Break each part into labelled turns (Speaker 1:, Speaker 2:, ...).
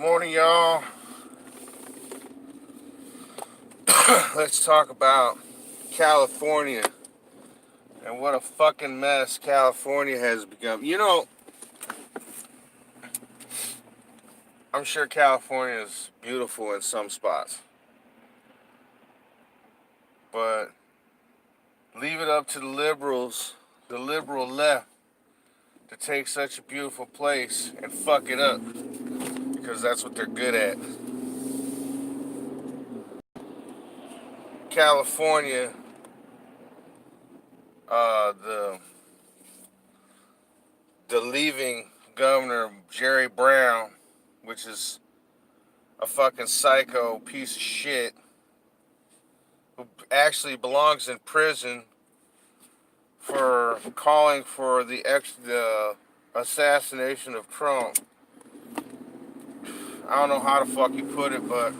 Speaker 1: Morning, y'all. Let's talk about California and what a fucking mess California has become. I'm sure California is beautiful in some spots, but leave it up to the liberals, the liberal left, to take such a beautiful place and fuck it up because that's what they're good at. California, the leaving governor Jerry Brown, which is a fucking psycho piece of shit who actually belongs in prison for calling for the assassination of Trump. I don't know how the fuck you put it, but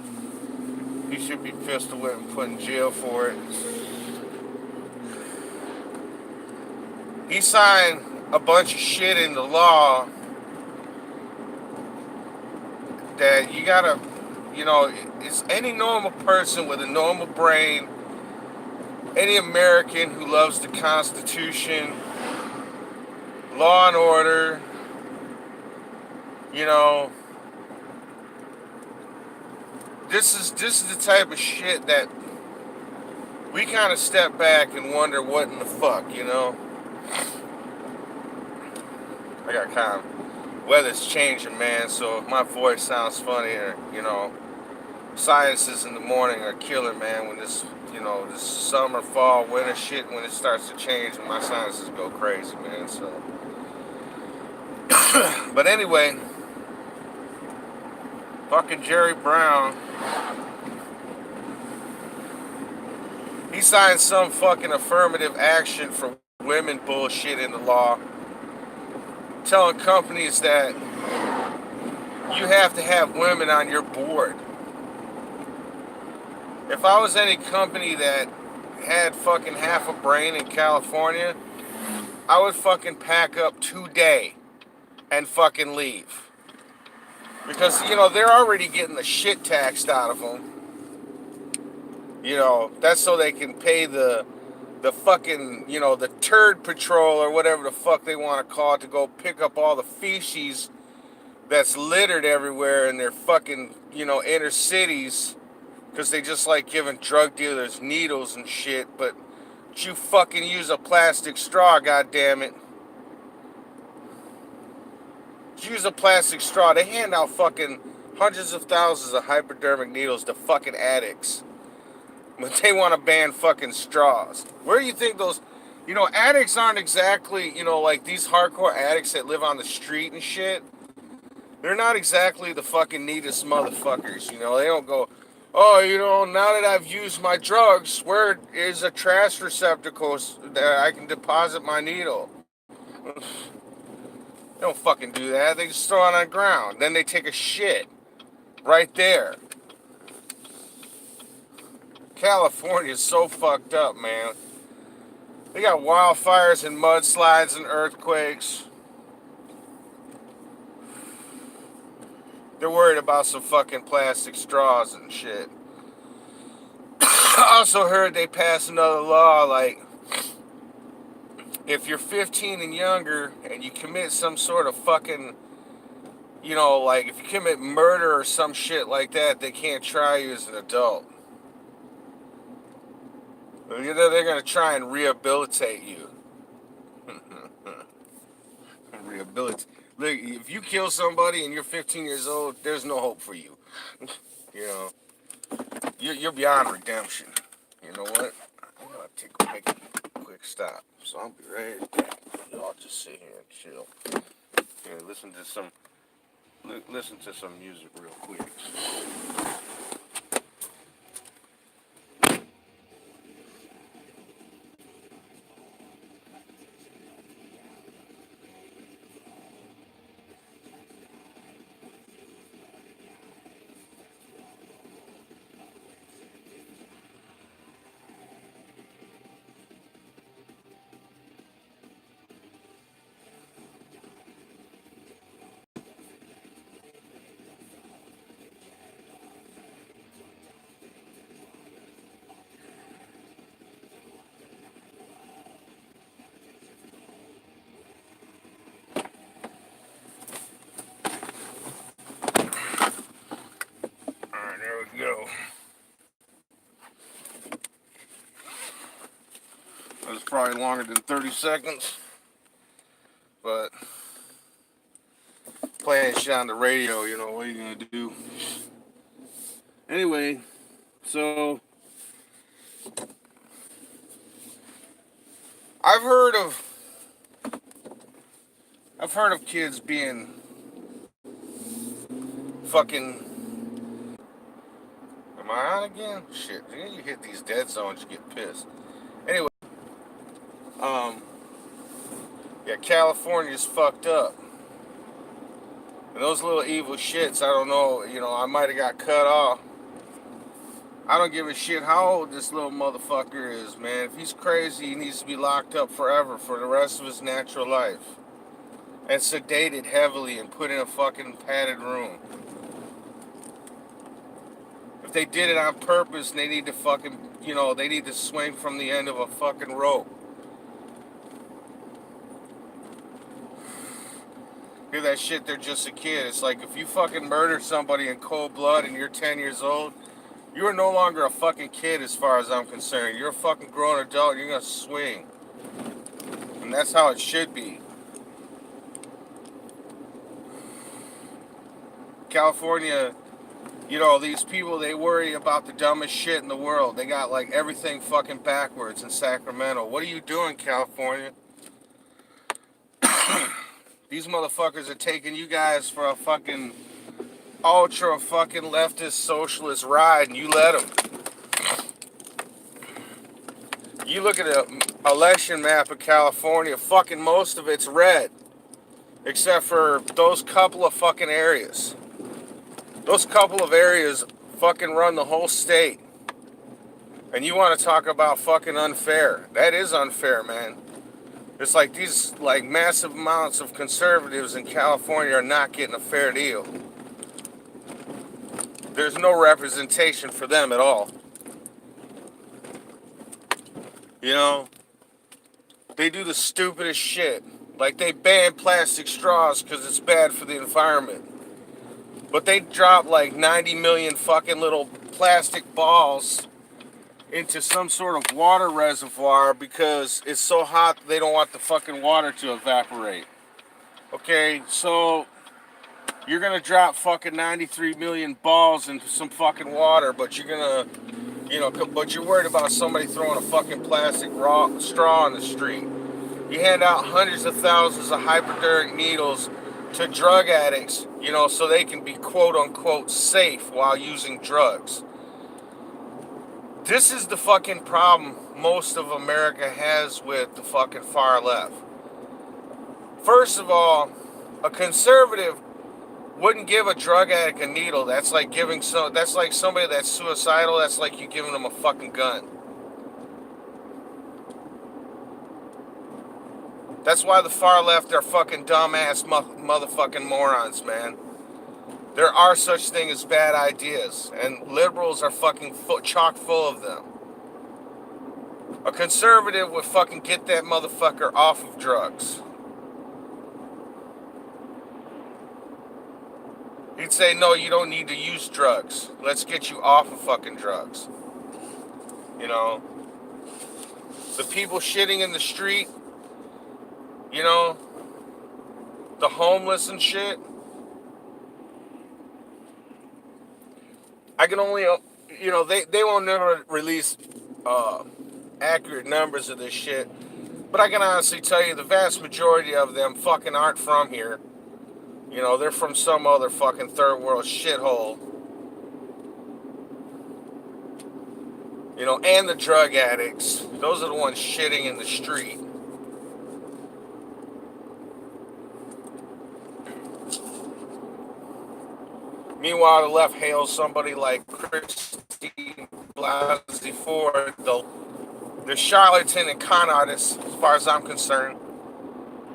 Speaker 1: he should be pistol whipped and put in jail for it. He signed a bunch of shit into law that you gotta, it's any normal person with a normal brain, any American who loves the Constitution, law and order, you know, this is the type of shit that we kind of step back and wonder what in the fuck. I got kind of weather's changing, man, so if my voice sounds funny or sinuses in the morning are killer, man. When this summer, fall, winter shit, when it starts to change, my sinuses go crazy, man. So, but anyway, fucking Jerry Brown, he signed some fucking affirmative action for women bullshit in the law, telling companies that you have to have women on your board. If I was any company that had fucking half a brain in California, I would fucking pack up today and fucking leave. Because, they're already getting the shit taxed out of them. That's so they can pay the fucking, the turd patrol or whatever the fuck they want to call it to go pick up all the feces that's littered everywhere in their fucking, inner cities. Because they just like giving drug dealers needles and shit. But you fucking use a plastic straw, goddammit. Use a plastic straw. They hand out fucking hundreds of thousands of hypodermic needles to fucking addicts. But they want to ban fucking straws. Where do you think those... addicts aren't exactly, like these hardcore addicts that live on the street and shit. They're not exactly the fucking neatest motherfuckers, They don't go, oh, now that I've used my drugs, where is a trash receptacle that I can deposit my needle? They don't fucking do that. They just throw it on the ground. Then they take a shit right there. California's so fucked up, man. They got wildfires and mudslides and earthquakes. They're worried about some fucking plastic straws and shit. I also heard they passed another law, like, if you're 15 and younger and you commit some sort of fucking, like if you commit murder or some shit like that, they can't try you as an adult. They're going to try and rehabilitate you. Rehabilitate. Look, if you kill somebody and you're 15 years old, there's no hope for you. You're beyond redemption. You know what? I'm going to make a quick stop. So I'll be right back. Y'all just sit here and chill. Here, listen to some music real quick. probably longer than 30 seconds. But playing shit on the radio, you know, what are you gonna do? Anyway, so I've heard of kids being fucking. Am I on again? Shit, you hit these dead zones, you get pissed. Anyway, yeah, California's fucked up. And those little evil shits, I don't know, you know, I might have got cut off. I don't give a shit how old this little motherfucker is, man. If he's crazy, he needs to be locked up forever for the rest of his natural life. And sedated heavily and put in a fucking padded room. If they did it on purpose, they need to fucking, you know, they need to swing from the end of a fucking rope. Hear that shit, they're just a kid. It's like if you fucking murder somebody in cold blood and you're 10 years old, you are no longer a fucking kid as far as I'm concerned. You're a fucking grown adult and you're gonna swing. And that's how it should be. California, you know, these people, they worry about the dumbest shit in the world. They got like everything fucking backwards in Sacramento. What are you doing, California? These motherfuckers are taking you guys for a fucking ultra fucking leftist socialist ride, and you let them. You look at the election map of California, fucking most of it's red. Except for those couple of fucking areas. Those couple of areas fucking run the whole state. And you want to talk about fucking unfair. That is unfair, man. It's like these like massive amounts of conservatives in California are not getting a fair deal. There's no representation for them at all. You know, they do the stupidest shit. Like they ban plastic straws because it's bad for the environment. But they drop like 90 million fucking little plastic balls into some sort of water reservoir because it's so hot they don't want the fucking water to evaporate. Okay, so you're gonna drop fucking 93 million balls into some fucking water, but you're gonna, you know, but you're worried about somebody throwing a fucking plastic straw in the street. You hand out hundreds of thousands of hypodermic needles to drug addicts, you know, so they can be quote unquote safe while using drugs. This is the fucking problem most of America has with the fucking far left. First of all, a conservative wouldn't give a drug addict a needle. That's like that's like somebody that's suicidal, that's like you giving them a fucking gun. That's why the far left are fucking dumbass motherfucking morons, man. There are such things as bad ideas, and liberals are fucking chock full of them. A conservative would fucking get that motherfucker off of drugs. He'd say, no, you don't need to use drugs. Let's get you off of fucking drugs. You know? The people shitting in the street, you know? The homeless and shit. I can only, you know, they won't never release accurate numbers of this shit. But I can honestly tell you the vast majority of them fucking aren't from here. You know, they're from some other fucking third world shithole. You know, and the drug addicts. Those are the ones shitting in the street. Meanwhile, the left hails somebody like Christine Blasey Ford, the charlatan and con artist, as far as I'm concerned.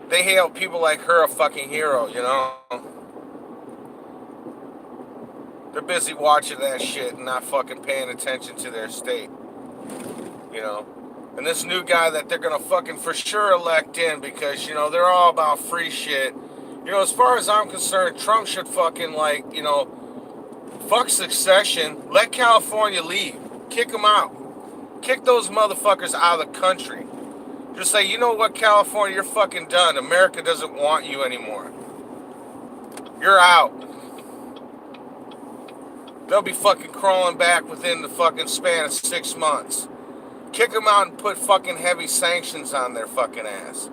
Speaker 1: They hail people like her a fucking hero, you know? They're busy watching that shit and not fucking paying attention to their state, you know? And this new guy that they're gonna fucking for sure elect in because, you know, they're all about free shit. You know, as far as I'm concerned, Trump should fucking, like, you know, fuck succession. Let California leave. Kick them out. Kick those motherfuckers out of the country. Just say, you know what, California, you're fucking done. America doesn't want you anymore. You're out. They'll be fucking crawling back within the fucking span of 6 months. Kick them out and put fucking heavy sanctions on their fucking ass.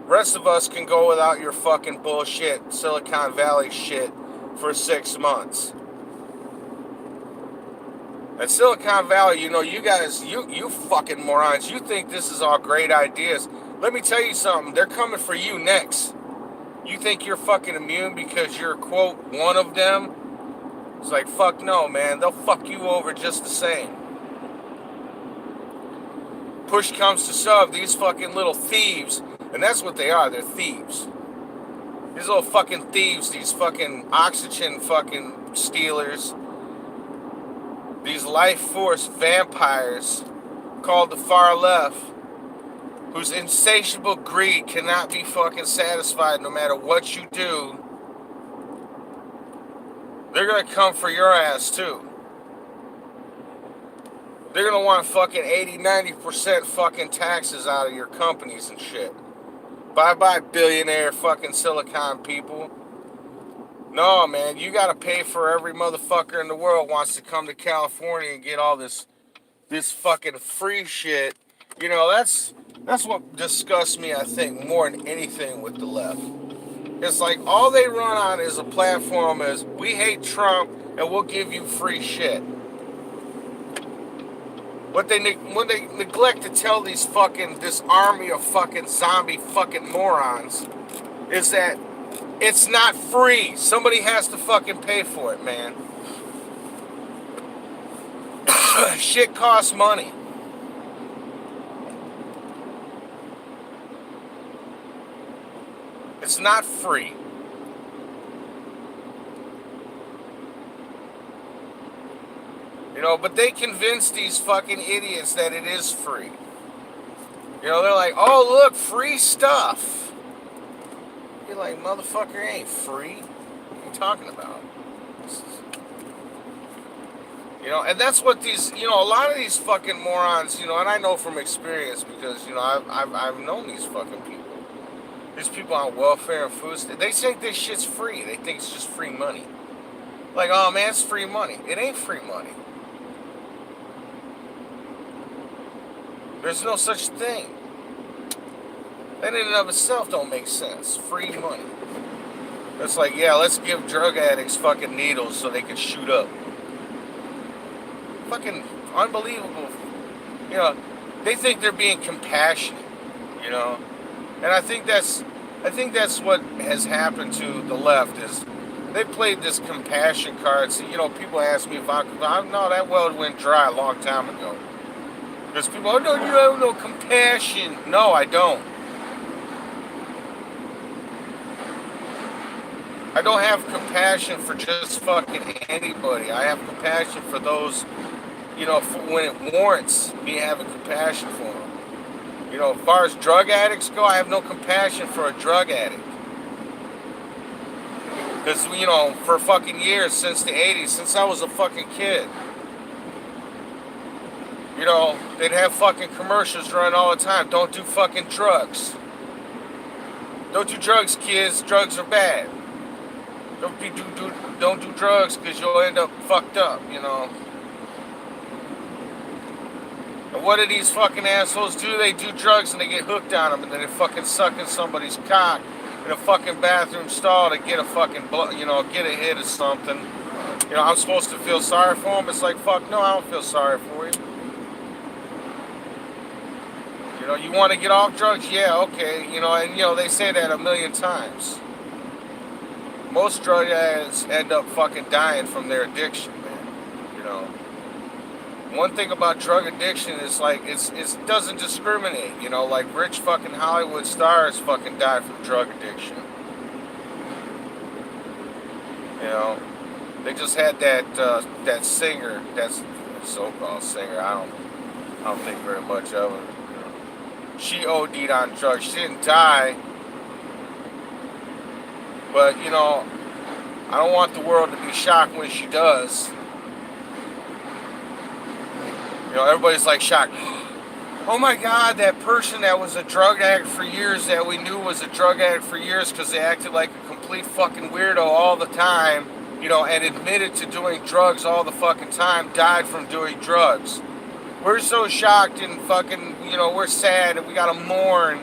Speaker 1: Rest of us can go without your fucking bullshit Silicon Valley shit for 6 months. And Silicon Valley, you know, you guys, you fucking morons, you think this is all great ideas. Let me tell you something, they're coming for you next. You think you're fucking immune because you're, quote, one of them? It's like, fuck no, man. They'll fuck you over just the same. Push comes to shove, these fucking little thieves, and that's what they are, they're thieves. These little fucking thieves, these fucking oxygen fucking stealers, these life force vampires called the far left, whose insatiable greed cannot be fucking satisfied no matter what you do. They're gonna come for your ass too. They're gonna want fucking 80-90% fucking taxes out of your companies and shit. Bye-bye billionaire fucking Silicon people. No, man, you gotta pay for every motherfucker in the world wants to come to California and get all this fucking free shit. You know, that's what disgusts me, I think, more than anything with the left. It's like all they run on is a platform is, we hate Trump and we'll give you free shit. What they neglect to tell this army of fucking zombie fucking morons is that it's not free. Somebody has to fucking pay for it, man. Shit costs money. It's not free. You know, but they convince these fucking idiots that it is free. You know, they're like, oh, look, free stuff. You're like, motherfucker, it ain't free. What are you talking about? You know, and that's what these, you know, a lot of these fucking morons, you know, and I know from experience because, you know, I've known these fucking people. These people on welfare and food, they think this shit's free. They think it's just free money. Like, oh man, it's free money. It ain't free money. There's no such thing. That in and of itself don't make sense. Free money. It's like, yeah, let's give drug addicts fucking needles so they can shoot up. Fucking unbelievable. You know, they think they're being compassionate, you know. And I think that's what has happened to the left is they played this compassion card. So, you know, people ask me if I no, that well went dry a long time ago. There's people, oh no, you have no compassion. No, I don't. I don't have compassion for just fucking anybody. I have compassion for those, you know, when it warrants me having compassion for them. You know, as far as drug addicts go, I have no compassion for a drug addict. Because, you know, for fucking years, since the 80s, since I was a fucking kid, you know, they'd have fucking commercials running all the time. Don't do fucking drugs. Don't do drugs, kids. Drugs are bad. Don't do drugs because you'll end up fucked up, you know. And what do these fucking assholes do? They do drugs and they get hooked on them and then they fucking suck in somebody's cock in a fucking bathroom stall to get a fucking, you know, get a hit or something. You know, I'm supposed to feel sorry for them. It's like, fuck no, I don't feel sorry for you. You know, you want to get off drugs? Yeah, okay. You know, and, you know, they say that a million times. Most drug addicts end up fucking dying from their addiction, man. You know. One thing about drug addiction is like it doesn't discriminate, you know, like rich fucking Hollywood stars fucking die from drug addiction. You know, they just had that singer, that's so-called singer. I don't think very much of her. You know. She OD'd on drugs. She didn't die, but you know, I don't want the world to be shocked when she does. You know, everybody's like shocked. Oh my God, that person that was a drug addict for years, that we knew was a drug addict for years because they acted like a complete fucking weirdo all the time, you know, and admitted to doing drugs all the fucking time, died from doing drugs. We're so shocked and fucking, you know, we're sad and we gotta mourn.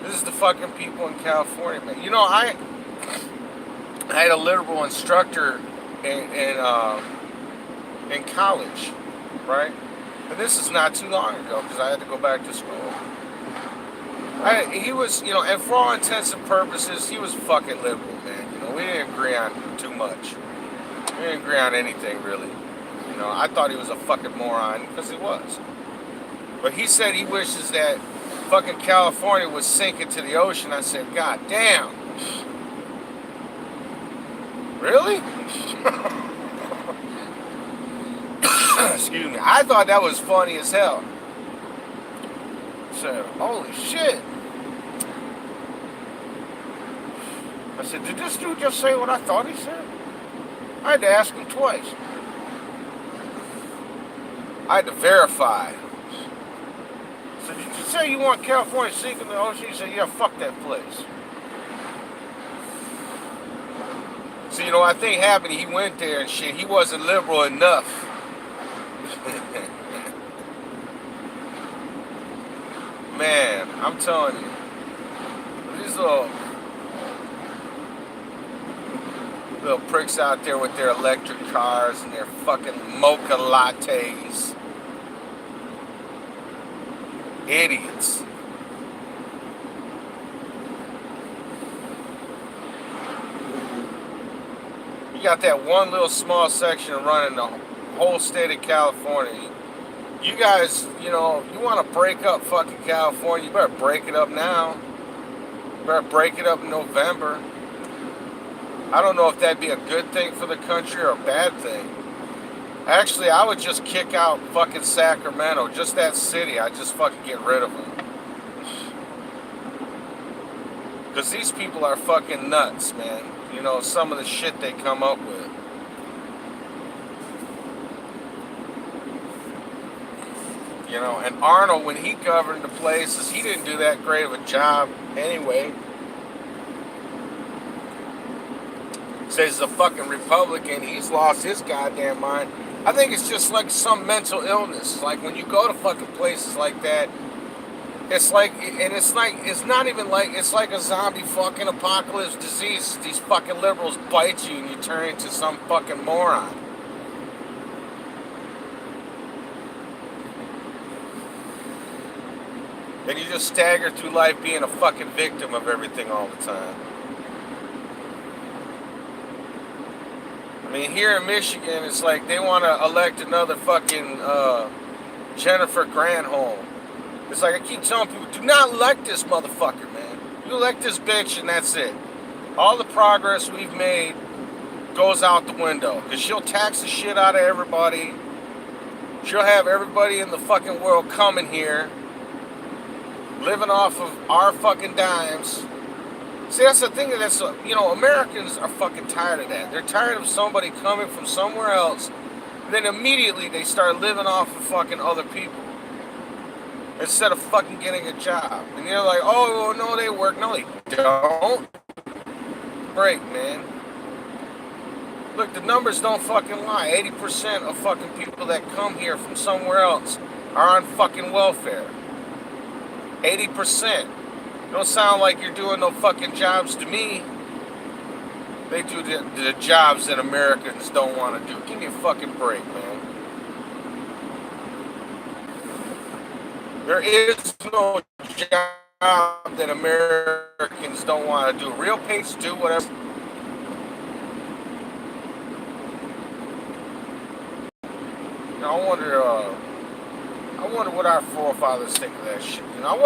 Speaker 1: This is the fucking people in California, man. You know, I had a liberal instructor in college, right? And this is not too long ago because I had to go back to school. He was, you know, and for all intents and purposes, he was fucking liberal, man. You know, we didn't agree on too much. We didn't agree on anything, really. You know, I thought he was a fucking moron because he was. But he said he wishes that fucking California was sinking to the ocean. I said, God damn. Really? Excuse me. I thought that was funny as hell. I said, holy shit. I said, did this dude just say what I thought he said? I had to ask him twice. I had to verify. I said, did you say you want California sinking in the ocean? He said, yeah, fuck that place. So, you know, I think happened, he went there and shit. He wasn't liberal enough. Man, I'm telling you, these little pricks out there with their electric cars and their fucking mocha lattes. Idiots. You got that one little small section running the whole state of California. You guys, you know, you want to break up fucking California, you better break it up now. You better break it up in November. I don't know if that'd be a good thing for the country or a bad thing. Actually, I would just kick out fucking Sacramento, just that city. I'd just fucking get rid of them. Because these people are fucking nuts, man. You know, some of the shit they come up with. You know, and Arnold, when he governed the places, he didn't do that great of a job anyway. Says he's a fucking Republican, he's lost his goddamn mind. I think it's just like some mental illness. Like when you go to fucking places like that, it's like, and it's not even like, it's like a zombie fucking apocalypse disease. These fucking liberals bite you and you turn into some fucking moron. And you just stagger through life being a fucking victim of everything all the time. I mean, here in Michigan, it's like they want to elect another fucking Jennifer Granholm. It's like I keep telling people, do not elect this motherfucker, man. You elect this bitch and that's it. All the progress we've made goes out the window. Because she'll tax the shit out of everybody. She'll have everybody in the fucking world coming here, living off of our fucking dimes. See, that's the thing, that's, you know, Americans are fucking tired of that. They're tired of somebody coming from somewhere else, and then immediately they start living off of fucking other people instead of fucking getting a job. And they're like, oh, no, they work. No, they don't. Break, man. Look, the numbers don't fucking lie. 80% of fucking people that come here from somewhere else are on fucking welfare. 80%. Don't sound like you're doing no fucking jobs to me. They do the jobs that Americans don't want to do. Give me a fucking break, man. There is no job that Americans don't want to do. Real pays do whatever. Now, I wonder what our forefathers think of that shit. You know, I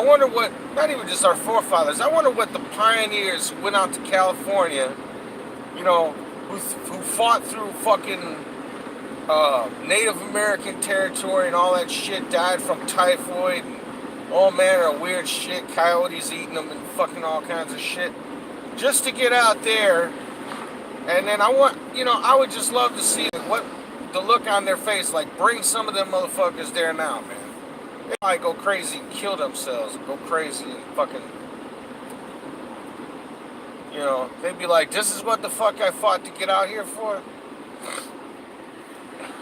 Speaker 1: wonder what, not even just our forefathers, I wonder what the pioneers who went out to California, you know, who fought through fucking Native American territory and all that shit, died from typhoid and all manner of weird shit, coyotes eating them and fucking all kinds of shit, just to get out there. And then I would just love to see what the look on their face, like, bring some of them motherfuckers there now, man. They might go crazy and kill themselves, go crazy and fucking, you know, they'd be like, this is what the fuck I fought to get out here for?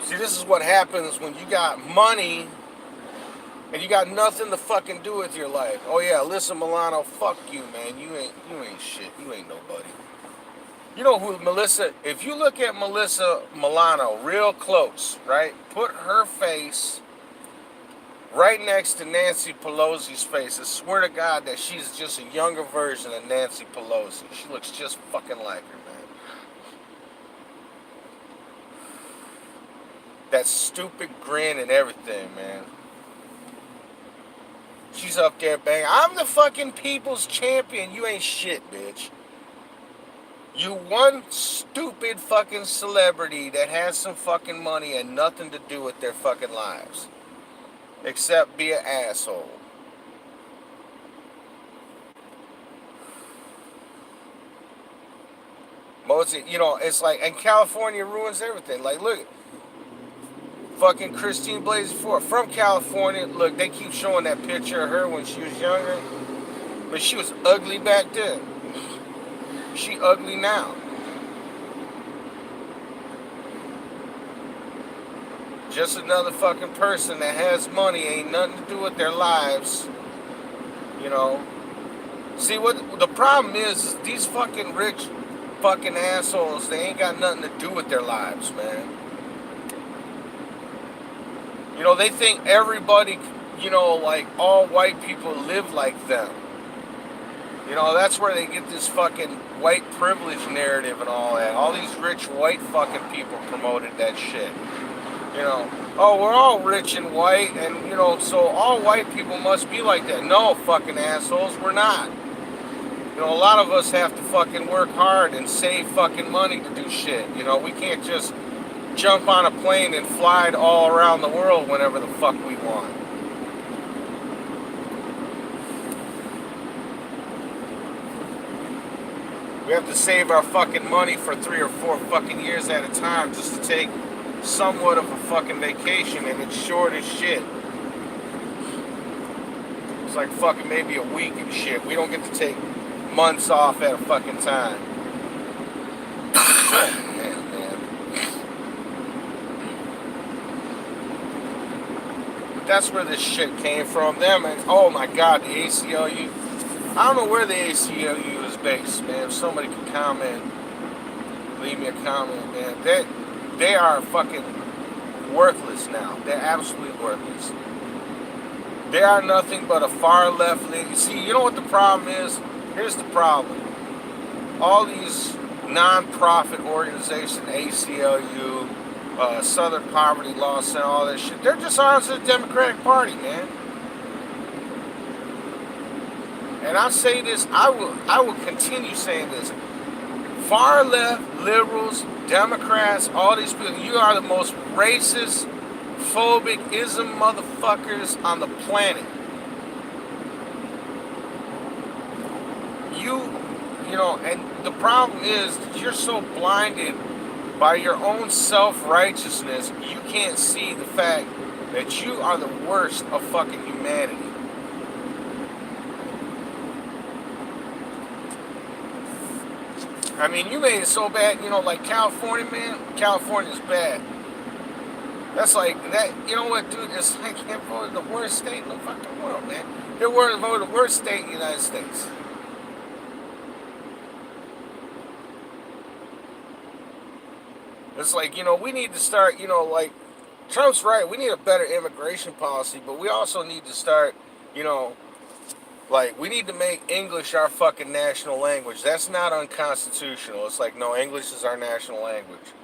Speaker 1: See, this is what happens when you got money and you got nothing to fucking do with your life. Oh yeah, Alyssa Milano, fuck you, man. You ain't shit. You ain't nobody. You know who Melissa, if you look at Melissa Milano real close, right? Put her face right next to Nancy Pelosi's face. I swear to God that she's just a younger version of Nancy Pelosi. She looks just fucking like her, man. That stupid grin and everything, man. She's up there banging, I'm the fucking people's champion. You ain't shit, bitch. You one stupid fucking celebrity that has some fucking money and nothing to do with their fucking lives. Except be an asshole. Most, you know, it's like, and California ruins everything. Like, look, fucking Christine Blasey Ford from California. Look, they keep showing that picture of her when she was younger, but she was ugly back then. She ugly now. Just another fucking person that has money, ain't nothing to do with their lives. You know. See, what the problem is these fucking rich fucking assholes, they ain't got nothing to do with their lives, man. You know, they think everybody, you know, like all white people live like them. You know, that's where they get this fucking white privilege narrative and all that. All these rich white fucking people promoted that shit. You know, oh, we're all rich and white, and, you know, so all white people must be like that. No, fucking assholes, we're not. You know, a lot of us have to fucking work hard and save fucking money to do shit. You know, we can't just jump on a plane and fly it all around the world whenever the fuck we want. We have to save our fucking money for 3 or 4 fucking years at a time just to take somewhat of a fucking vacation, and it's short as shit. It's like fucking maybe a week and shit. We don't get to take months off at a fucking time. Man. But that's where this shit came from. Them and oh my god, the ACLU. I don't know where the ACLU is based, man. If somebody can comment, leave me a comment, man. They are fucking worthless now. They're absolutely worthless. They are nothing but a far left leaning. See, you know what the problem is? Here's the problem. All these non-profit organizations, ACLU, Southern Poverty Law Center, all that shit, they're just arms of the Democratic Party, man. And I say this, I will continue saying this. Far left, liberals, Democrats, all these people, you are the most racist, phobic, ism motherfuckers on the planet. You know, and the problem is that you're so blinded by your own self-righteousness, you can't see the fact that you are the worst of fucking humanity. I mean, you made it so bad, you know, like California, man. California's bad. That's like that. You know what, dude? It's like they voted the worst state in the fucking world, man. They were voted the worst state in the United States. It's like, you know, we need to start, you know, like Trump's right. We need a better immigration policy, but we also need to start, you know, like, we need to make English our fucking national language. That's not unconstitutional. It's like, no, English is our national language.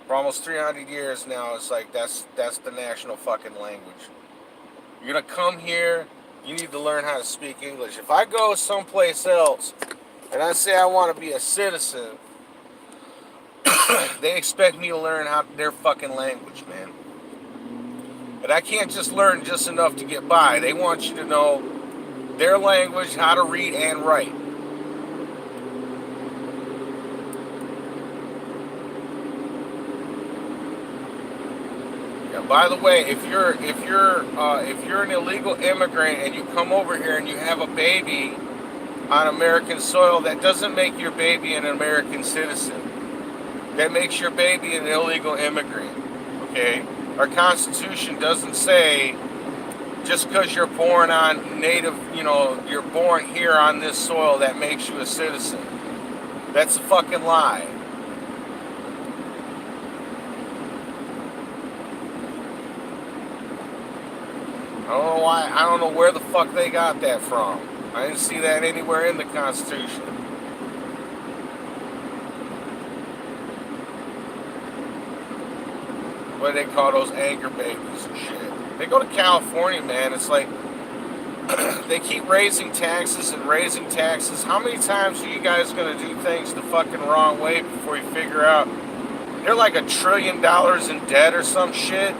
Speaker 1: For almost 300 years now, it's like, that's the national fucking language. You're going to come here, you need to learn how to speak English. If I go someplace else, and I say I want to be a citizen, they expect me to learn their fucking language, man. But I can't just learn just enough to get by. They want you to know their language, how to read and write. By the way, if you're an illegal immigrant and you come over here and you have a baby on American soil, that doesn't make your baby an American citizen. That makes your baby an illegal immigrant. Okay? Our Constitution doesn't say just because you're born on native, you're born here on this soil, that makes you a citizen. That's a fucking lie. I don't know where the fuck they got that from. I didn't see that anywhere in the Constitution. What do they call those anchor babies and shit? They go to California, man. It's like they keep raising taxes and raising taxes. How many times are you guys gonna do things the fucking wrong way before you figure out they're like $1 trillion in debt or some shit?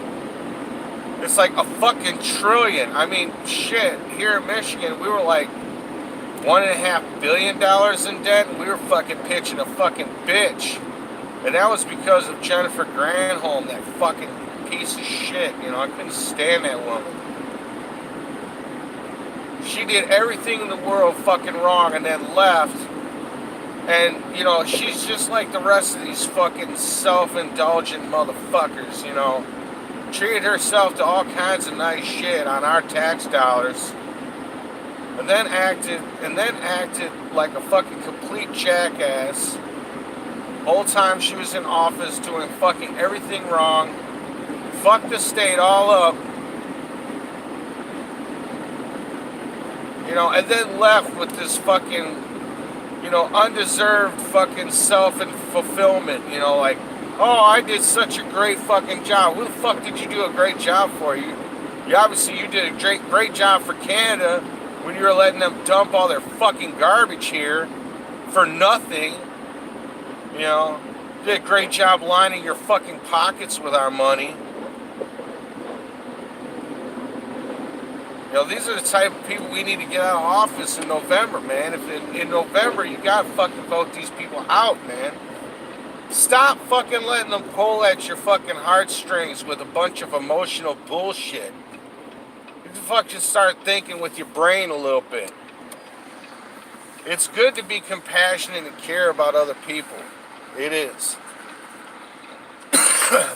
Speaker 1: It's like a fucking trillion. I mean, shit. Here in Michigan, we were like $1.5 billion in debt, and we were fucking pitching a fucking bitch. And that was because of Jennifer Granholm, that fucking piece of shit. I couldn't stand that woman. She did everything in the world fucking wrong and then left. And, she's just like the rest of these fucking self-indulgent motherfuckers, Treated herself to all kinds of nice shit on our tax dollars. And then acted like a fucking complete jackass. Whole time she was in office doing fucking everything wrong. Fucked the state all up. And then left with this fucking, undeserved fucking self-fulfillment, like, oh, I did such a great fucking job. Who the fuck did you do a great job for? You obviously you did a great job for Canada when you were letting them dump all their fucking garbage here for nothing. You did a great job lining your fucking pockets with our money. These are the type of people we need to get out of office in November, man. If in November you gotta fucking vote these people out, man. Stop fucking letting them pull at your fucking heartstrings with a bunch of emotional bullshit. You fuck just start thinking with your brain a little bit. It's good to be compassionate and care about other people. It is.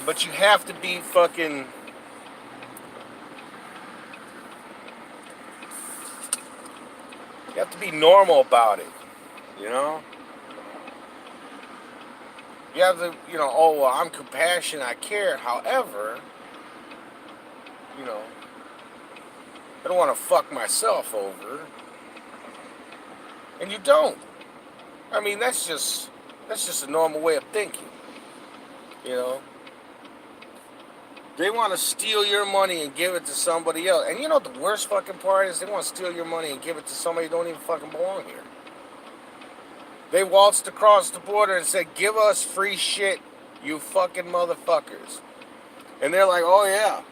Speaker 1: But you have to be fucking... You have to be normal about it, You have to, oh, well, I'm compassionate, I care. However, I don't want to fuck myself over. And you don't. I mean, that's just a normal way of thinking, They want to steal your money and give it to somebody else. And the worst fucking part is they want to steal your money and give it to somebody who don't even fucking belong here. They waltzed across the border and said, give us free shit, you fucking motherfuckers. And they're like, oh yeah.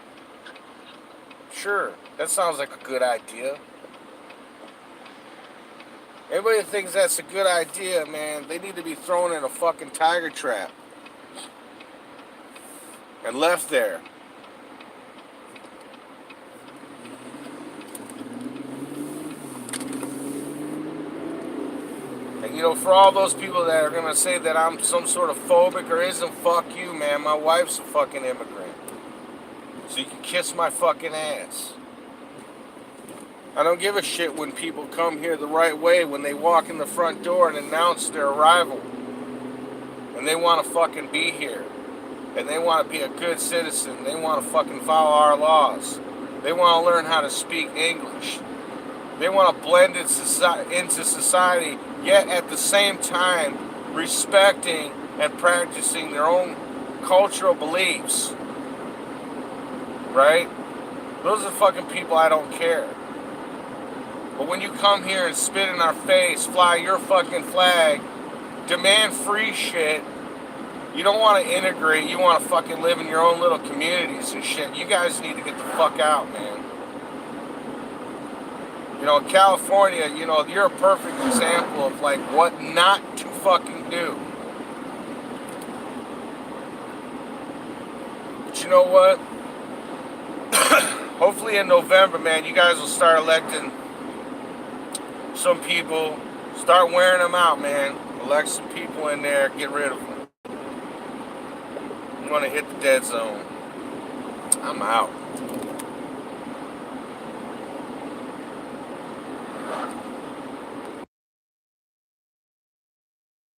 Speaker 1: Sure, that sounds like a good idea. Anybody that thinks that's a good idea, man, they need to be thrown in a fucking tiger trap. And left there. And for all those people that are going to say that I'm some sort of phobic or isn't, fuck you, man. My wife's a fucking immigrant. So you can kiss my fucking ass. I don't give a shit when people come here the right way, when they walk in the front door and announce their arrival. And they want to fucking be here. And they want to be a good citizen. They want to fucking follow our laws. They want to learn how to speak English. They want to blend into society, yet at the same time respecting and practicing their own cultural beliefs. Right? Those are the fucking people I don't care. But when you come here and spit in our face, fly your fucking flag, demand free shit, you don't want to integrate, you want to fucking live in your own little communities and shit, you guys need to get the fuck out, man. California, you're a perfect example of, like, what not to fucking do. But you know what? Hopefully in November, man, you guys will start electing some people. Start wearing them out, man. Elect some people in there. Get rid of them. I'm going to hit the dead zone. I'm out.